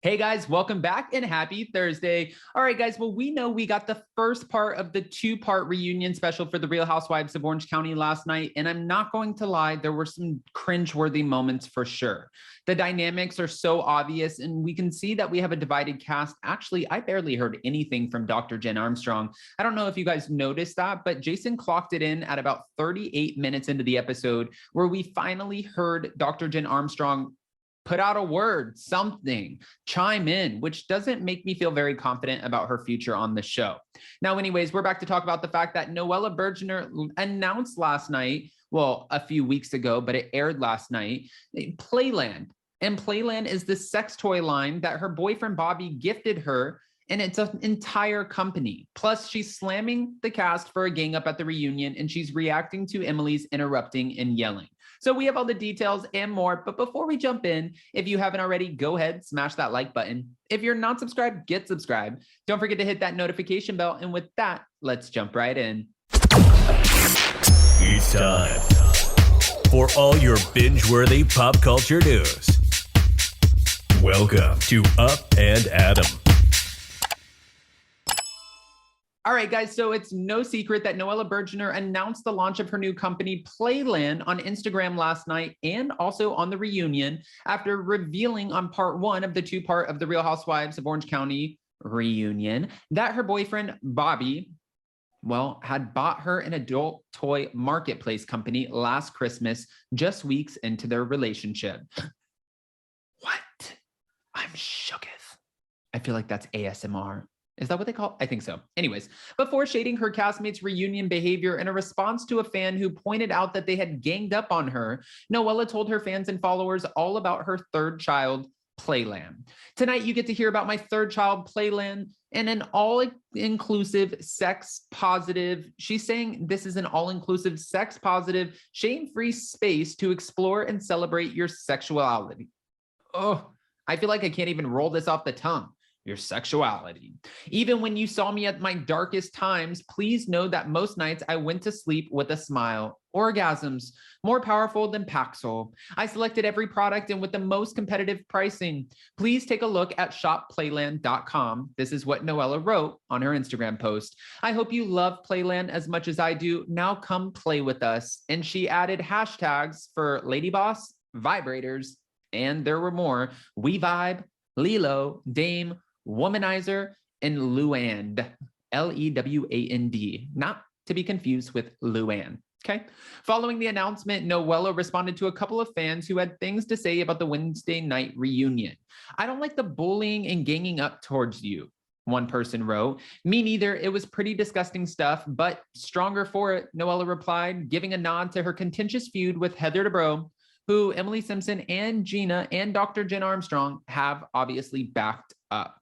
Hey guys, welcome back and happy Thursday. All right, guys. Well, we know we got the first part of the two-part reunion special for the Real Housewives of Orange County last night. And I'm not going to lie, there were some cringeworthy moments for sure. The dynamics are so obvious, and we can see that we have a divided cast. Actually, I barely heard anything from Dr. Jen Armstrong. I don't know if you guys noticed that, but Jason clocked it in at about 38 minutes into the episode, where we finally heard Dr. Jen Armstrong put out a word, something, chime in, which doesn't make me feel very confident about her future on the show. Now, anyways, we're back to talk about the fact that Noella Bergener announced last night, well, a few weeks ago, but it aired last night, Playland. And Playland is the sex toy line that her boyfriend Bobby gifted her, and it's an entire company. Plus, she's slamming the cast for a gang up at the reunion, and she's reacting to Emily's interrupting and yelling. So we have all the details and more, but before we jump in, if you haven't already, go ahead, smash that like button. If you're not subscribed, get subscribed. Don't forget to hit that notification bell, and with that, let's jump right in. It's time for all your binge-worthy pop culture news. Welcome to Up and Adam. All right, guys, so it's no secret that Noella Bergener announced the launch of her new company, Playland, on Instagram last night and also on the reunion after revealing on part one of the two-part of the Real Housewives of Orange County reunion that her boyfriend, Bobby, well, had bought her an adult toy marketplace company last Christmas, just weeks into their relationship. What? I'm shooketh. I feel like that's ASMR. Is that what they call it? I think so. Anyways, before shading her castmates' reunion behavior in a response to a fan who pointed out that they had ganged up on her, Noella told her fans and followers all about her third child, Playland. Tonight, you get to hear about my third child, Playland, and an all-inclusive, sex-positive, she's saying this is an all-inclusive, sex-positive, shame-free space to explore and celebrate your sexuality. Oh, I feel like I can't even roll this off the tongue. Your sexuality. Even when you saw me at my darkest times, please know that most nights I went to sleep with a smile. Orgasms, more powerful than Paxil. I selected every product and with the most competitive pricing. Please take a look at shopplayland.com. This is what Noella wrote on her Instagram post. I hope you love Playland as much as I do. Now come play with us. And she added hashtags for Lady Boss, vibrators, and there were more. We Vibe, Lilo, Dame, Womanizer, and Luand, Lewand, not to be confused with Luann. Okay. Following the announcement, Noella responded to a couple of fans who had things to say about the Wednesday night reunion. I don't like the bullying and ganging up towards you, one person wrote. Me neither. It was pretty disgusting stuff, but stronger for it, Noella replied, giving a nod to her contentious feud with Heather Dubrow, who Emily Simpson and Gina and Dr. Jen Armstrong have obviously backed up.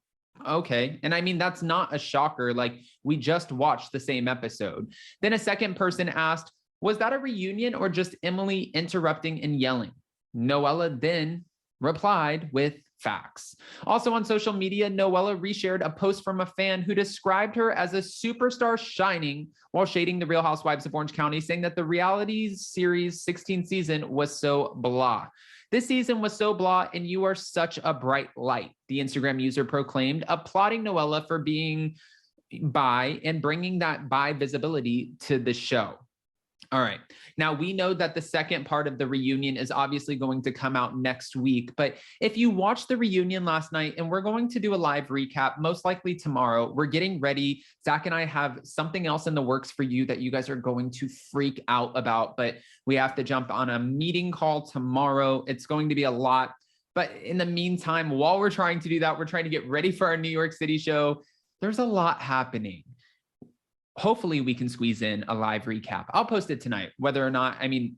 Okay. And I mean, that's not a shocker. Like, we just watched the same episode. Then a second person asked, was that a reunion or just Emily interrupting and yelling? Noella then replied with facts. Also on social media, Noella reshared a post from a fan who described her as a superstar shining while shading the Real Housewives of Orange County, saying that the reality series 16th season was so blah. This season was so blah, and you are such a bright light, the Instagram user proclaimed, applauding Noella for being bi and bringing that bi visibility to the show. All right. Now, we know that the second part of the reunion is obviously going to come out next week. But if you watched the reunion last night, and we're going to do a live recap, most likely tomorrow, we're getting ready. Zach and I have something else in the works for you that you guys are going to freak out about. But we have to jump on a meeting call tomorrow. It's going to be a lot. But in the meantime, while we're trying to do that, we're trying to get ready for our New York City show. There's a lot happening. Hopefully we can squeeze in a live recap. I'll post it tonight, whether or not, I mean,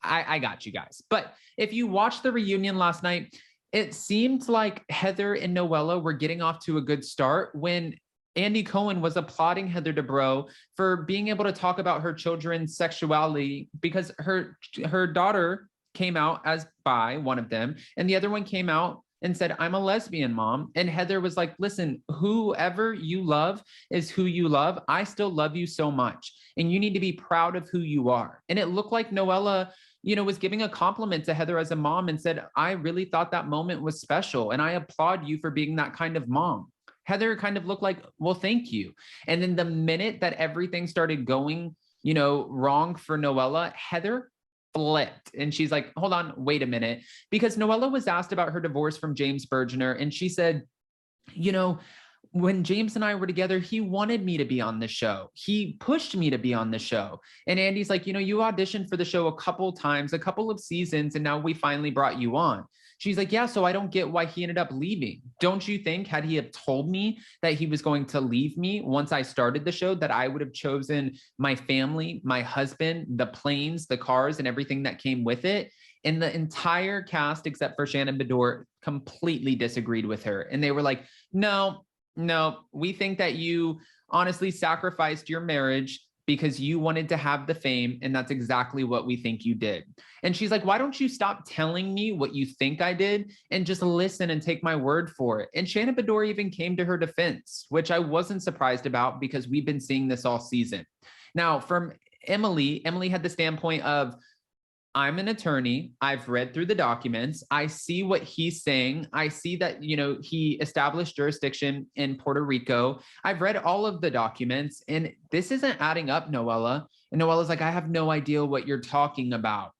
I got you guys. But if you watched the reunion last night, it seemed like Heather and Noella were getting off to a good start when Andy Cohen was applauding Heather Dubrow for being able to talk about her children's sexuality, because her daughter came out as bi, one of them, and the other one came out and said, I'm a lesbian, mom. And Heather was like, listen, whoever you love is who you love. I still love you so much. And you need to be proud of who you are. And it looked like Noella was giving a compliment to Heather as a mom and said, I really thought that moment was special. And I applaud you for being that kind of mom. Heather kind of looked like, well, thank you. And then the minute that everything started going, wrong for Noella, Heather flipped. And she's like, hold on, wait a minute. Because Noella was asked about her divorce from James Bergener. And she said, when James and I were together, he wanted me to be on the show. He pushed me to be on the show. And Andy's like, you auditioned for the show a couple times, a couple of seasons, and now we finally brought you on. She's like, yeah, so I don't get why he ended up leaving. Don't you think, had he have told me that he was going to leave me once I started the show, that I would have chosen my family, my husband, the planes, the cars, and everything that came with it? And the entire cast, except for Shannon Bedore, completely disagreed with her. And they were like, no, we think that you honestly sacrificed your marriage because you wanted to have the fame, and that's exactly what we think you did. And she's like, why don't you stop telling me what you think I did and just listen and take my word for it? And Shannon Bedore even came to her defense, which I wasn't surprised about because we've been seeing this all season. Now, from Emily had the standpoint of, I'm an attorney. I've read through the documents. I see what he's saying. I see that, he established jurisdiction in Puerto Rico. I've read all of the documents and this isn't adding up, Noella. And Noella's like, I have no idea what you're talking about.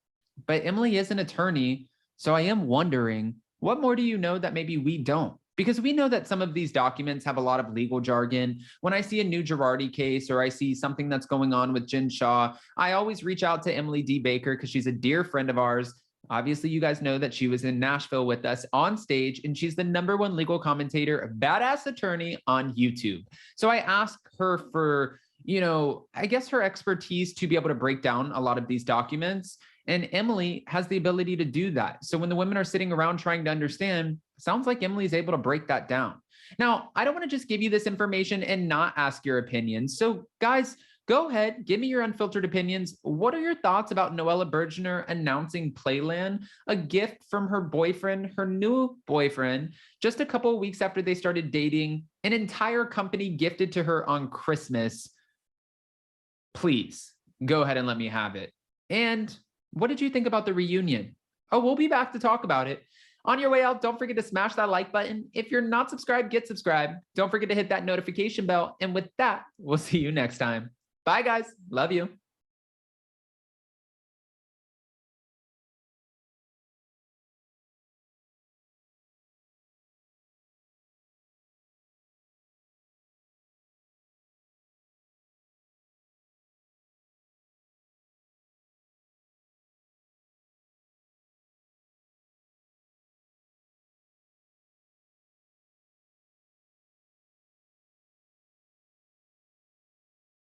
But Emily is an attorney. So I am wondering, what more do you know that maybe we don't? Because we know that some of these documents have a lot of legal jargon. When I see a new Girardi case or I see something that's going on with Jen Shaw, I always reach out to Emily D. Baker because she's a dear friend of ours. Obviously, you guys know that she was in Nashville with us on stage, and she's the #1 legal commentator, a badass attorney on YouTube. So I asked her for, I guess her expertise to be able to break down a lot of these documents. And Emily has the ability to do that. So when the women are sitting around trying to understand, sounds like Emily's able to break that down. Now, I don't want to just give you this information and not ask your opinions. So guys, go ahead, give me your unfiltered opinions. What are your thoughts about Noella Bergener announcing Playland, a gift from her boyfriend, her new boyfriend, just a couple of weeks after they started dating, an entire company gifted to her on Christmas? Please go ahead and let me have it. And what did you think about the reunion? Oh, we'll be back to talk about it. On your way out, don't forget to smash that like button. If you're not subscribed, get subscribed. Don't forget to hit that notification bell. And with that, we'll see you next time. Bye, guys. Love you.